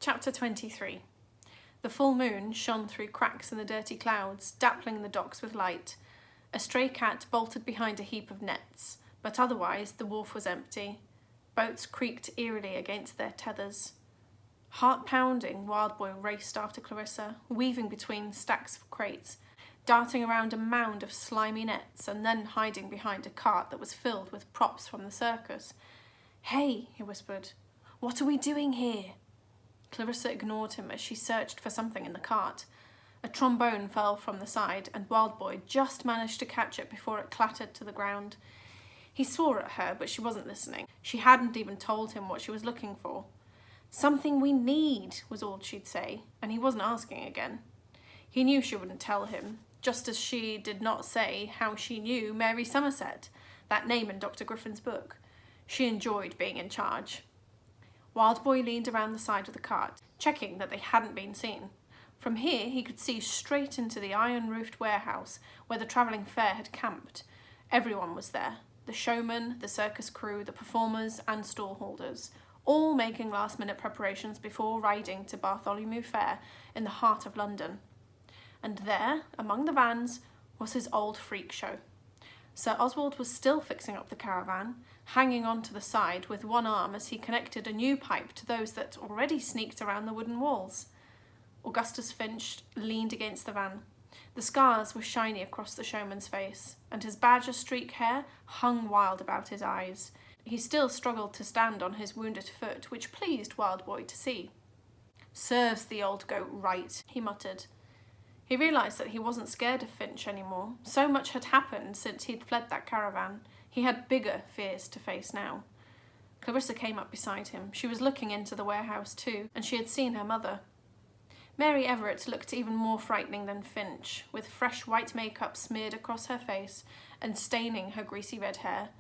Chapter 23. The full moon shone through cracks in the dirty clouds, dappling the docks with light. A stray cat bolted behind a heap of nets, but otherwise the wharf was empty. Boats creaked eerily against their tethers. Heart-pounding, Wildboy raced after Clarissa, weaving between stacks of crates, darting around a mound of slimy nets, and then hiding behind a cart that was filled with props from the circus. "Hey," he whispered, "what are we doing here?" Clarissa ignored him as she searched for something in the cart. A trombone fell from the side, and Wildboy just managed to catch it before it clattered to the ground. He swore at her, but she wasn't listening. She hadn't even told him what she was looking for. "Something we need," was all she'd say, and he wasn't asking again. He knew she wouldn't tell him, just as she did not say how she knew Mary Somerset, that name in Dr. Griffin's book. She enjoyed being in charge. Wildboy leaned around the side of the cart, checking that they hadn't been seen. From here he could see straight into the iron-roofed warehouse where the travelling fair had camped. Everyone was there. The showmen, the circus crew, the performers and stallholders, all making last-minute preparations before riding to Bartholomew Fair in the heart of London. And there, among the vans, was his old freak show. Sir Oswald was still fixing up the caravan, hanging on to the side with one arm as he connected a new pipe to those that already sneaked around the wooden walls. Augustus Finch leaned against the van. The scars were shiny across the showman's face, and his badger streak hair hung wild about his eyes. He still struggled to stand on his wounded foot, which pleased Wildboy to see. "Serves the old goat right," he muttered. He realised that he wasn't scared of Finch anymore. So much had happened since he'd fled that caravan. He had bigger fears to face now. Clarissa came up beside him. She was looking into the warehouse too, and she had seen her mother. Mary Everett looked even more frightening than Finch, with fresh white makeup smeared across her face and staining her greasy red hair.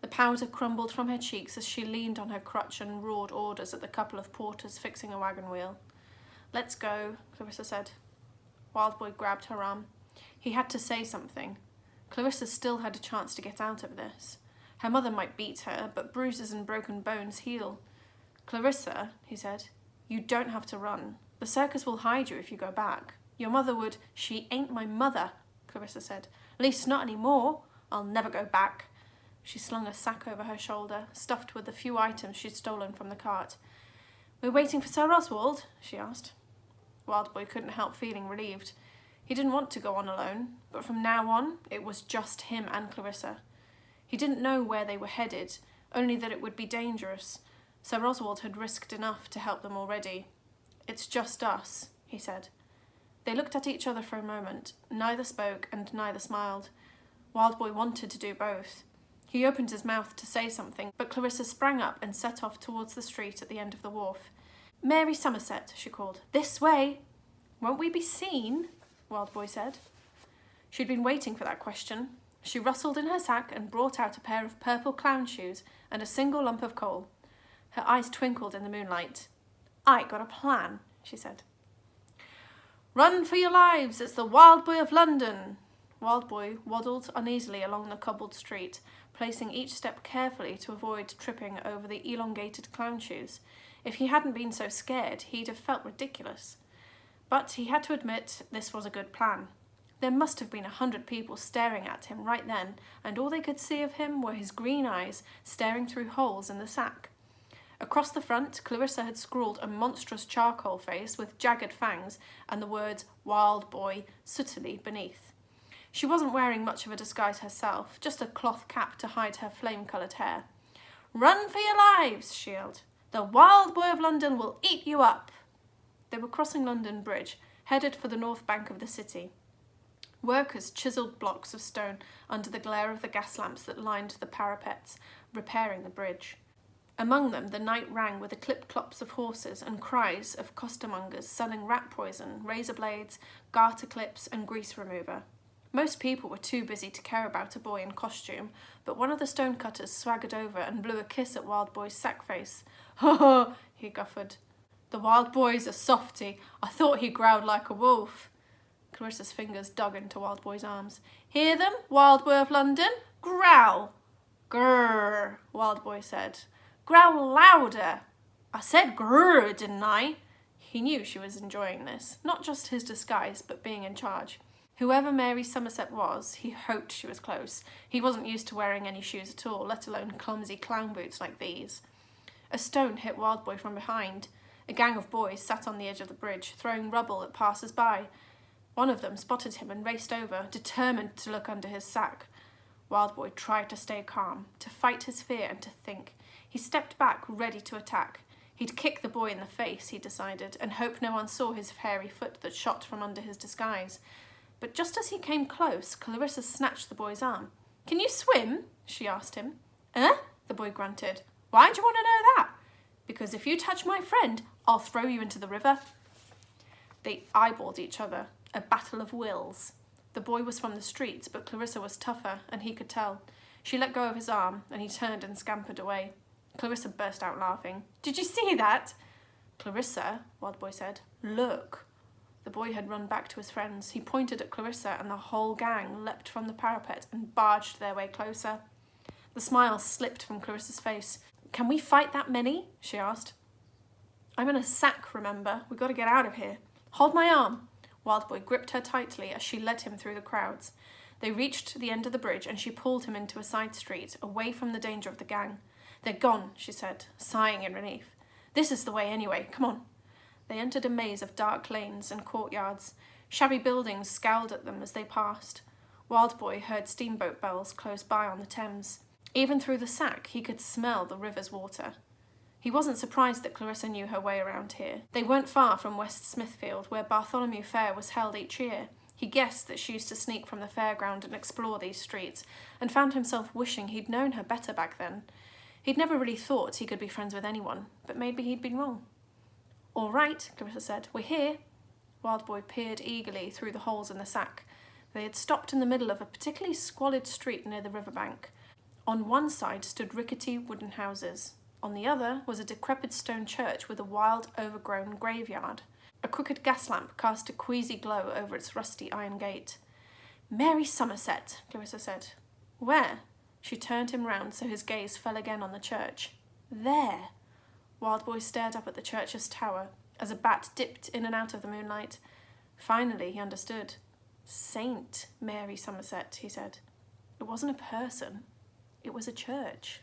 The powder crumbled from her cheeks as she leaned on her crutch and roared orders at the couple of porters fixing a wagon wheel. "Let's go," Clarissa said. Wildboy grabbed her arm. He had to say something. Clarissa still had a chance to get out of this. Her mother might beat her, but bruises and broken bones heal. "Clarissa," he said, "you don't have to run. The circus will hide you if you go back. Your mother would—" "She ain't my mother," Clarissa said. "At least not anymore. I'll never go back." She slung a sack over her shoulder, stuffed with the few items she'd stolen from the cart. "We're waiting for Sir Oswald?" she asked. Wildboy couldn't help feeling relieved. He didn't want to go on alone, but from now on it was just him and Clarissa. He didn't know where they were headed, only that it would be dangerous. Sir Oswald had risked enough to help them already. "It's just us," he said. They looked at each other for a moment. Neither spoke and neither smiled. Wildboy wanted to do both. He opened his mouth to say something, but Clarissa sprang up and set off towards the street at the end of the wharf. "Mary Somerset," she called. "This way!" "Won't we be seen?" Wildboy said. She'd been waiting for that question. She rustled in her sack and brought out a pair of purple clown shoes and a single lump of coal. Her eyes twinkled in the moonlight. "I got a plan," she said. "Run for your lives, it's the Wildboy of London!" Wildboy waddled uneasily along the cobbled street, placing each step carefully to avoid tripping over the elongated clown shoes. If he hadn't been so scared, he'd have felt ridiculous. But he had to admit this was a good plan. There must have been 100 people staring at him right then, and all they could see of him were his green eyes staring through holes in the sack. Across the front, Clarissa had scrawled a monstrous charcoal face with jagged fangs and the words "Wildboy" sootily beneath. She wasn't wearing much of a disguise herself, just a cloth cap to hide her flame-coloured hair. "Run for your lives!" she yelled. "The Wildboy of London will eat you up!" They were crossing London Bridge, headed for the north bank of the city. Workers chiselled blocks of stone under the glare of the gas lamps that lined the parapets, repairing the bridge. Among them the night rang with the clip-clops of horses and cries of costermongers selling rat poison, razor blades, garter clips and grease remover. Most people were too busy to care about a boy in costume, but one of the stonecutters swaggered over and blew a kiss at Wildboy's sack face. "Ho ho," he guffawed. "The Wildboy's a softy. I thought he growled like a wolf." Clarissa's fingers dug into Wildboy's arms. "Hear them, Wildboy of London? Growl!" "Grrr," Wildboy said. "Growl louder." "I said grrr, didn't I?" He knew she was enjoying this, not just his disguise, but being in charge. Whoever Mary Somerset was, he hoped she was close. He wasn't used to wearing any shoes at all, let alone clumsy clown boots like these. A stone hit Wildboy from behind. A gang of boys sat on the edge of the bridge, throwing rubble at passers-by. One of them spotted him and raced over, determined to look under his sack. Wildboy tried to stay calm, to fight his fear and to think. He stepped back, ready to attack. He'd kick the boy in the face, he decided, and hope no one saw his hairy foot that shot from under his disguise. But just as he came close, Clarissa snatched the boy's arm. "Can you swim?" she asked him. The boy grunted. "Why do you want to know that?" "Because if you touch my friend, I'll throw you into the river." They eyeballed each other, a battle of wills. The boy was from the streets, but Clarissa was tougher, and he could tell. She let go of his arm, and he turned and scampered away. Clarissa burst out laughing. "Did you see that?" "Clarissa," Wildboy said, "look." The boy had run back to his friends. He pointed at Clarissa, and the whole gang leapt from the parapet and barged their way closer. The smile slipped from Clarissa's face. "Can we fight that many?" she asked. "I'm in a sack, remember? We've got to get out of here." "Hold my arm." Wildboy gripped her tightly as she led him through the crowds. They reached the end of the bridge, and she pulled him into a side street, away from the danger of the gang. "They're gone," she said, sighing in relief. "This is the way anyway. Come on." They entered a maze of dark lanes and courtyards. Shabby buildings scowled at them as they passed. Wildboy heard steamboat bells close by on the Thames. Even through the sack, he could smell the river's water. He wasn't surprised that Clarissa knew her way around here. They weren't far from West Smithfield, where Bartholomew Fair was held each year. He guessed that she used to sneak from the fairground and explore these streets, and found himself wishing he'd known her better back then. He'd never really thought he could be friends with anyone, but maybe he'd been wrong. "All right," Clarissa said, "we're here." Wildboy peered eagerly through the holes in the sack. They had stopped in the middle of a particularly squalid street near the riverbank. On one side stood rickety wooden houses. On the other was a decrepit stone church with a wild, overgrown graveyard. A crooked gas lamp cast a queasy glow over its rusty iron gate. "Mary Somerset," Clarissa said. "Where?" She turned him round so his gaze fell again on the church. "There." Wildboy stared up at the church's tower as a bat dipped in and out of the moonlight. Finally, he understood. "Saint Mary Somerset," he said. "It wasn't a person. It was a church."